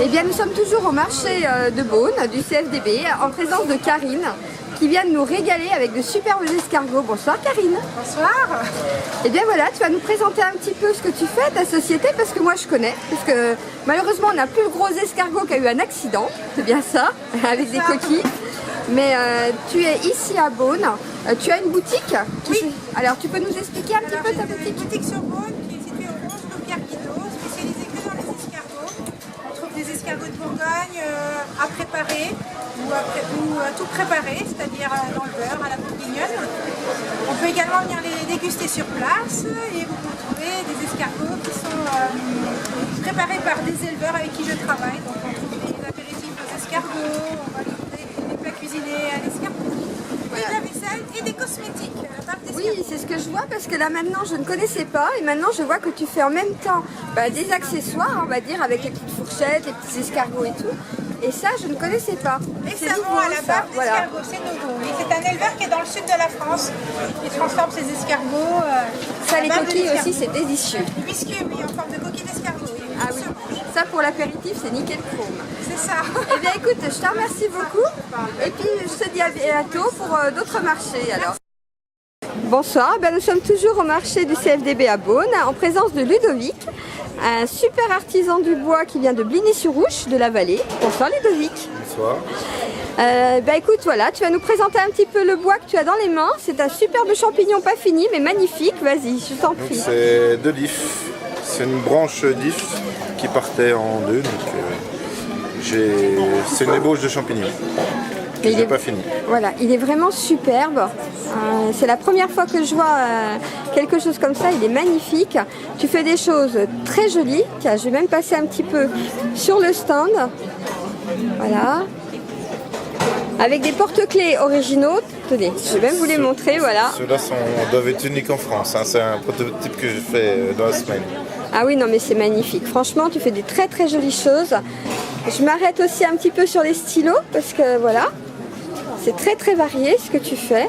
Eh bien, nous sommes toujours au marché de Beaune, du CFDB, en présence de Karine, qui vient de nous régaler avec de superbes escargots. Bonsoir Karine. Bonsoir. Eh bien voilà, tu vas nous présenter un petit peu ce que tu fais, ta société, parce que moi je connais, parce que malheureusement on n'a plus le gros escargot qui a eu un accident, c'est bien ça, avec des coquilles. Mais tu es ici à Beaune, tu as une boutique. Oui. Alors tu peux nous expliquer un petit peu ta boutique? Une boutique sur Beaune qui est située au 11 rue Pierre Guido, spécialisée que dans les escargots. On trouve des escargots de Bourgogne à préparer ou tout préparer, c'est-à-dire dans le beurre, à la bourguignonne. On peut également venir les déguster sur place et vous pouvez trouver des escargots qui sont préparés par des éleveurs avec qui je travaille. Donc on trouve des apéritifs aux escargots, on va trouver des plats cuisinés à l'escargot. Et de la vaisselle et des cosmétiques. Oui, c'est ce que je vois parce que là maintenant je ne connaissais pas et maintenant je vois que tu fais en même temps des accessoires, on va dire, avec les petites fourchettes, les petits escargots et tout. Et ça, je ne connaissais pas. Et savon à la barbe d'escargot, c'est nouveau. Oui, c'est un éleveur qui est dans le sud de la France qui transforme ses escargots. Ça, les coquilles aussi, c'est délicieux. Les biscuits, oui, en forme de coquilles d'escargot. Oui, ah oui, ça pour l'apéritif, c'est nickel chrome. C'est ça. Eh bien écoute, je te remercie beaucoup. Et puis je te dis à bientôt pour d'autres marchés alors. Bonsoir, nous sommes toujours au marché du CFDB à Beaune, en présence de Ludovic, un super artisan du bois qui vient de Bligny-sur-Ouche, de la vallée. Bonsoir Ludovic. Bonsoir. Écoute, voilà, tu vas nous présenter un petit peu le bois que tu as dans les mains. C'est un superbe champignon pas fini, mais magnifique. Vas-y, je t'en prie. C'est de l'if. C'est une branche d'if qui partait en deux. C'est une ébauche de champignon. Il n'est pas fini. Voilà, il est vraiment superbe. C'est la première fois que je vois quelque chose comme ça. Il est magnifique. Tu fais des choses très jolies. Tiens, je vais même passer un petit peu sur le stand. Voilà. Avec des porte-clés originaux. Tenez, je vais même vous les montrer. Voilà. Ceux-là doivent être uniques en France. Hein. C'est un prototype que je fais dans la semaine. Ah oui, non mais c'est magnifique. Franchement, tu fais des très très jolies choses. Je m'arrête aussi un petit peu sur les stylos parce que voilà. C'est très très varié ce que tu fais.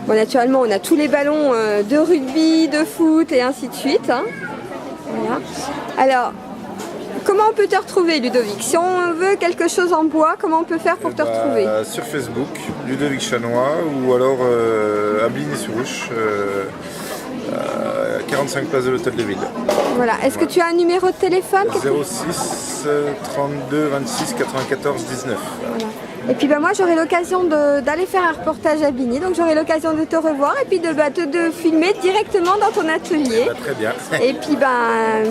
Bon, naturellement, on a tous les ballons de rugby, de foot et ainsi de suite. Hein. Voilà. Alors, comment on peut te retrouver, Ludovic? Si on veut quelque chose en bois, comment on peut faire pour te retrouver? Sur Facebook, Ludovic Chanois, ou alors à Bligny-sur-Ouche, 45 places de l'Hôtel de Ville. Voilà. Est-ce que tu as un numéro de téléphone? 06 32 26 94 19. Voilà. Et puis moi j'aurai l'occasion d'aller faire un reportage à Bligny, donc j'aurai l'occasion de te revoir et puis de filmer directement dans ton atelier. Très bien. Et puis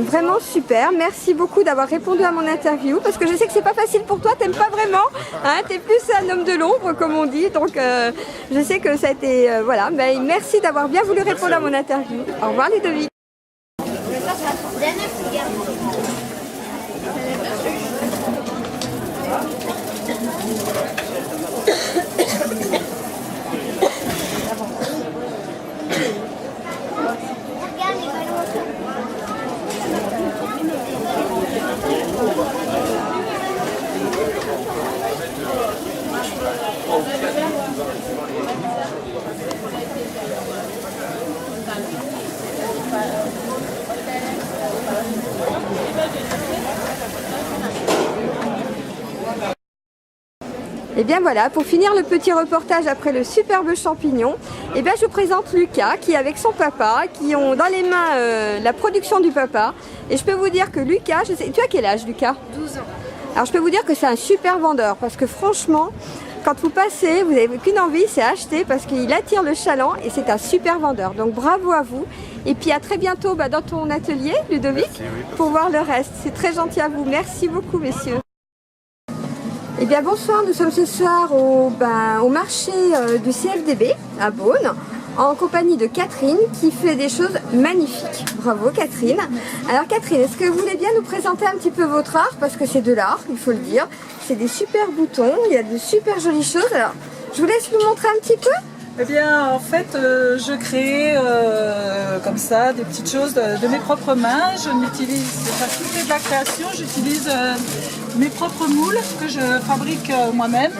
vraiment super, merci beaucoup d'avoir répondu à mon interview parce que je sais que c'est pas facile pour toi, t'aimes pas vraiment, hein, t'es plus un homme de l'ombre comme on dit, donc je sais que ça a été, voilà, merci d'avoir bien voulu répondre à mon interview. Au revoir Ludovic. Et bien voilà, pour finir le petit reportage après le superbe champignon, je vous présente Lucas qui est avec son papa, qui ont dans les mains la production du papa. Et je peux vous dire que Lucas, tu as quel âge Lucas? 12 ans. Alors je peux vous dire que c'est un super vendeur parce que franchement, quand vous passez, vous n'avez qu'une envie, c'est acheter parce qu'il attire le chaland et c'est un super vendeur. Donc bravo à vous. Et puis à très bientôt dans ton atelier, Ludovic, merci, oui, pour voir le reste. C'est très gentil à vous. Merci beaucoup, messieurs. Eh bien bonsoir, nous sommes ce soir au marché du CFDB à Beaune en compagnie de Catherine qui fait des choses magnifiques. Bravo Catherine. Alors Catherine, est-ce que vous voulez bien nous présenter un petit peu votre art? Parce que c'est de l'art, il faut le dire. C'est des super boutons, il y a de super jolies choses. Alors je vous laisse nous montrer un petit peu. Eh bien, en fait, je crée comme ça des petites choses de mes propres mains. Je n'utilise pas tout de la création, j'utilise mes propres moules que je fabrique moi-même.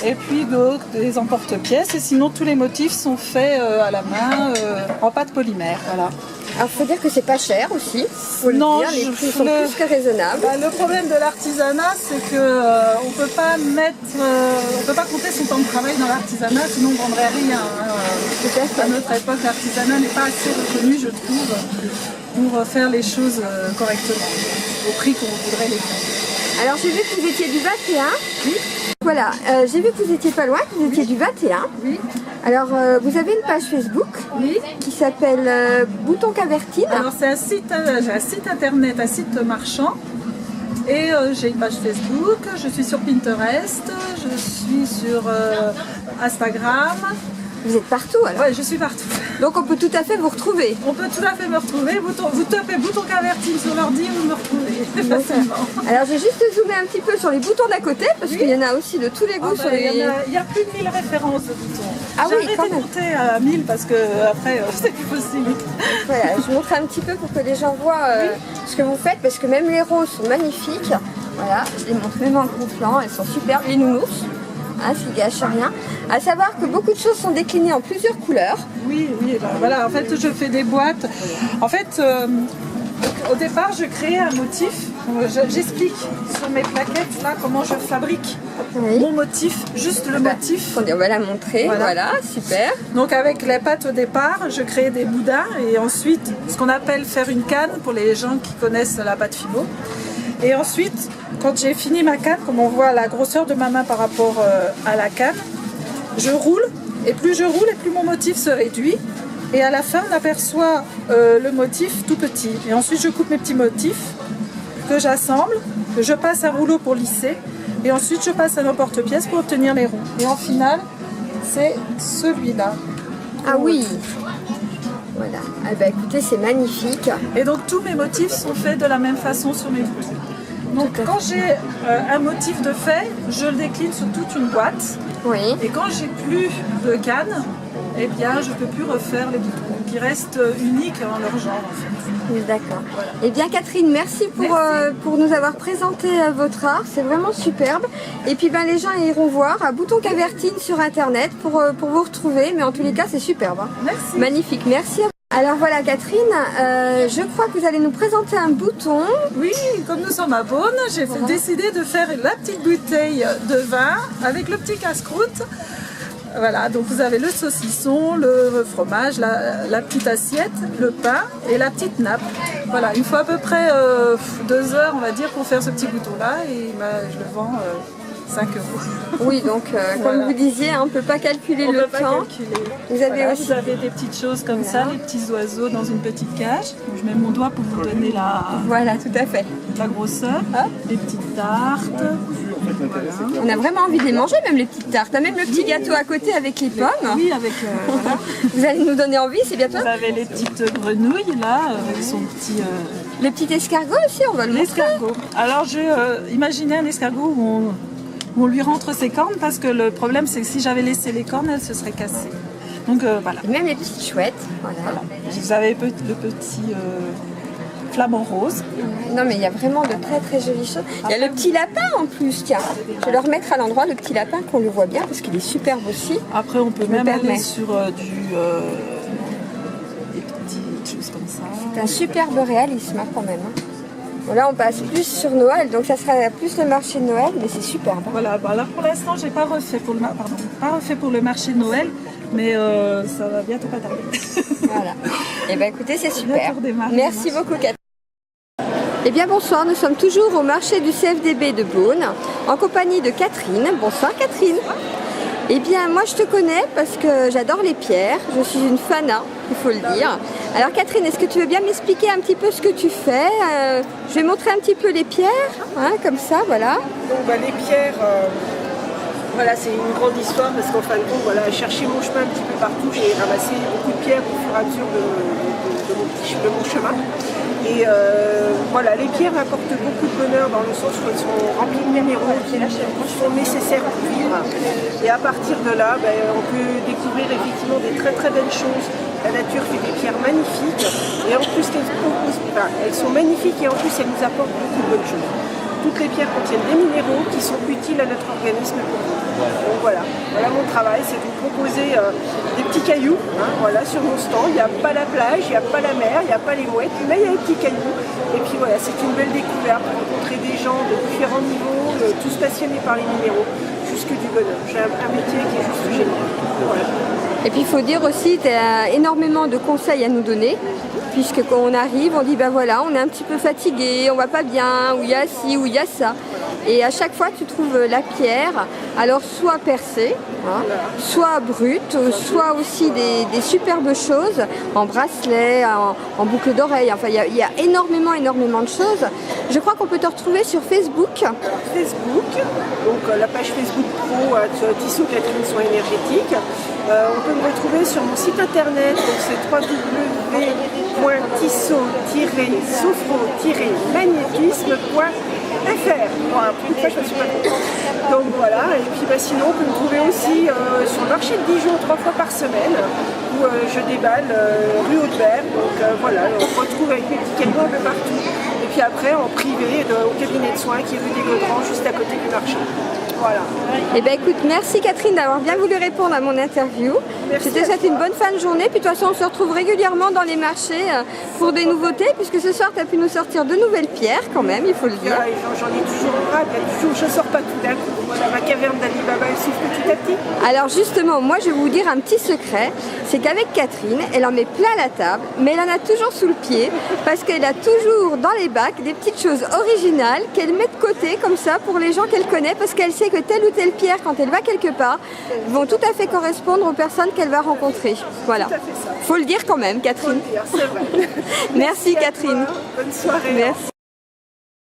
Et puis d'autres, des emporte-pièces. Et sinon, tous les motifs sont faits à la main en pâte polymère. Voilà. Alors, faut dire que c'est pas cher aussi. Faut Non, le dire, les prix sont plus que raisonnables. Bah, le problème de l'artisanat, c'est que on peut pas compter son temps de travail dans l'artisanat, sinon on ne vendrait rien. Hein. Peut-être. À notre époque, l'artisanat n'est pas assez reconnu, je trouve, pour faire les choses correctement, au prix qu'on voudrait les faire. Alors, j'ai vu que vous étiez du 21. Oui. Voilà, j'ai vu que vous étiez pas loin, que vous étiez du 21. Oui. Alors, vous avez une page Facebook qui s'appelle Bouton Cavertine. Alors c'est un site, j'ai un site internet, un site marchand. Et j'ai une page Facebook, je suis sur Pinterest, je suis sur Instagram. Vous êtes partout alors? Ouais, je suis partout. Donc on peut tout à fait vous retrouver. On peut tout à fait me retrouver. Vous tapez Bouton Cavertine sur l'ordi, vous me retrouvez facilement. Alors j'ai juste zoomé un petit peu sur les boutons d'à côté parce qu'il y en a aussi de tous les goûts sur les... Il y a plus de 1000 références de boutons. Ah j'ai oui, arrêté quand de même. compter à 1000 parce que après c'est plus possible. Voilà, je montre un petit peu pour que les gens voient ce que vous faites parce que même les roses sont magnifiques. Voilà, je les montre même en gros plan, elles sont superbes. Les nounours, hein, qui gâchent rien. À savoir que beaucoup de choses sont déclinées en plusieurs couleurs. Oui, ben voilà, en fait je fais des boîtes. En fait, au départ je crée un motif. J'explique sur mes plaquettes là comment je fabrique mon motif, juste le motif. Attendez, on va la montrer, voilà, super. Donc avec les pâtes au départ, je crée des boudins et ensuite ce qu'on appelle faire une canne pour les gens qui connaissent la pâte Fibo. Et ensuite, quand j'ai fini ma canne, comme on voit la grosseur de ma main par rapport à la canne, je roule, et plus je roule, et plus mon motif se réduit. Et à la fin, on aperçoit le motif tout petit. Et ensuite, je coupe mes petits motifs que j'assemble, que je passe à rouleau pour lisser. Et ensuite, je passe à nos porte-pièces pour obtenir les ronds. Et en finale, c'est celui-là. Ah oui. Voilà. Ah bah écoutez, c'est magnifique. Et donc, tous mes motifs sont faits de la même façon sur mes boutons. Donc quand j'ai un motif de fait, je le décline sur toute une boîte. Oui. Et quand j'ai plus de canne, eh bien je ne peux plus refaire les boutons. Donc ils restent uniques en leur genre en fait. D'accord. Voilà. Eh bien Catherine, merci pour nous avoir présenté votre art, c'est vraiment superbe. Et puis ben, les gens iront voir à Bouton Cavertine sur internet pour vous retrouver, mais en tous les cas c'est superbe. Hein. Merci. Magnifique, merci à vous. Alors voilà Catherine, je crois que vous allez nous présenter un bouton. Oui, comme nous sommes à Beaune, j'ai décidé de faire la petite bouteille de vin avec le petit casse-croûte. Voilà, donc vous avez le saucisson, le fromage, la petite assiette, le pain et la petite nappe. Voilà, il faut à peu près 2 heures, on va dire, pour faire ce petit bouton-là et je le vends 5 €. Oui, donc comme vous disiez, on ne peut pas calculer le temps. Vous avez aussi vous avez des petites choses comme ça, les petits oiseaux dans une petite cage. Donc, je mets mon doigt pour vous donner Voilà, tout à fait. la grosseur. Les petites tartes. Voilà. On a vraiment envie de les manger, même les petites tartes. Même le petit gâteau à côté avec les pommes. Oui, avec voilà. Vous allez nous donner envie, c'est bientôt. Vous avez les petites grenouilles là, avec son petit... Le petit escargot aussi, on va le montrer. L'escargot. Alors je imaginais un escargot où on lui rentre ses cornes parce que le problème c'est que si j'avais laissé les cornes, elles se seraient cassées. Donc voilà. Et même les petites chouettes. Voilà. Vous avez le petit flamant rose. Non mais il y a vraiment de très très jolies choses. Il y a le petit lapin en plus, tiens. Je vais le remettre à l'endroit, le petit lapin qu'on le voit bien parce qu'il est superbe aussi. Après on peut Je me même aller permets. sur des petites choses comme ça. C'est un superbe réalisme hein, quand même. Hein. Bon, là on passe plus sur Noël, donc ça sera plus le marché de Noël, mais c'est superbe. Hein. Voilà, bah là pour l'instant j'ai pas refait pour le marché de Noël, mais ça va bientôt pas tarder. Voilà. Et bien écoutez, c'est super. Bientôt redémarrer, Merci beaucoup Catherine. Eh bien bonsoir, nous sommes toujours au marché du CFDB de Beaune, en compagnie de Catherine. Bonsoir Catherine. Eh bien moi je te connais parce que j'adore les pierres, je suis une fana, il faut le dire. Alors Catherine, est-ce que tu veux bien m'expliquer un petit peu ce que tu fais? Je vais montrer un petit peu les pierres, hein, comme ça, voilà. Donc les pierres, voilà, c'est une grande histoire parce qu'en fin de compte, voilà, chercher mon chemin un petit peu partout, j'ai ramassé beaucoup de pierres au fur et à mesure de mon chemin. Et voilà, les pierres apportent beaucoup de bonheur dans le sens où elles sont remplies de minéraux qui sont nécessaires pour vivre. Et à partir de là, on peut découvrir effectivement des très très belles choses. La nature fait des pierres magnifiques et en plus elles sont magnifiques et en plus elles nous apportent beaucoup de bonnes choses. toutes les pierres contiennent des minéraux qui sont utiles à notre organisme pour vous. Donc voilà mon travail, c'est de vous proposer des petits cailloux, voilà, sur mon stand. Il n'y a pas la plage, il n'y a pas la mer, il n'y a pas les mouettes, mais il y a des petits cailloux. Et puis voilà, c'est une belle découverte, rencontrer des gens de différents niveaux, tous passionnés par les minéraux, jusque du bonheur. J'ai un métier qui est juste génial. Voilà. Et puis il faut dire aussi, tu as énormément de conseils à nous donner, puisque quand on arrive, on dit ben voilà, on est un petit peu fatigué, on va pas bien, ou il y a ci, ou il y a ça. Et à chaque fois, tu trouves la pierre, alors soit percée, soit brute, soit aussi des superbes choses, en bracelet, en boucle d'oreille, enfin il y a énormément de choses. Je crois qu'on peut te retrouver sur Facebook. Facebook, donc la page Facebook pro Tissot Catherine Soins Énergétiques. On peut me retrouver sur mon site internet, donc c'est www.tissot-sophro-magnétisme.fr. Voilà, pour une fois, je me suis pas contente. Donc voilà, et puis sinon, on peut me trouver aussi sur le marché de Dijon 3 fois par semaine, où je déballe rue Haute-Berre. Donc voilà, on se retrouve avec mes petits cailloux un peu partout. Et puis après, en privé, au cabinet de soins qui est rue des Gaudrans, juste à côté du marché. Voilà. Eh bien écoute, merci Catherine d'avoir bien voulu répondre à mon interview. Je te souhaite une bonne fin de journée. Puis de toute façon, on se retrouve régulièrement dans les marchés pour des nouveautés, puisque ce soir, tu as pu nous sortir de nouvelles pierres quand même, il faut le dire. J'en ai toujours un, je ne sors pas tout d'un coup. Voilà, ma caverne d'Ali Baba, elle s'ouvre petit à petit. Alors justement, moi je vais vous dire un petit secret, c'est qu'avec Catherine, elle en met plein la table, mais elle en a toujours sous le pied, parce qu'elle a toujours dans les bacs des petites choses originales qu'elle met de côté comme ça pour les gens qu'elle connaît, parce qu'elle sait que telle ou telle pierre, quand elle va quelque part, vont tout à fait correspondre aux personnes qu'elle va rencontrer. Voilà. Faut le dire quand même, Catherine. C'est vrai. Merci Catherine. Bonne soirée. Merci.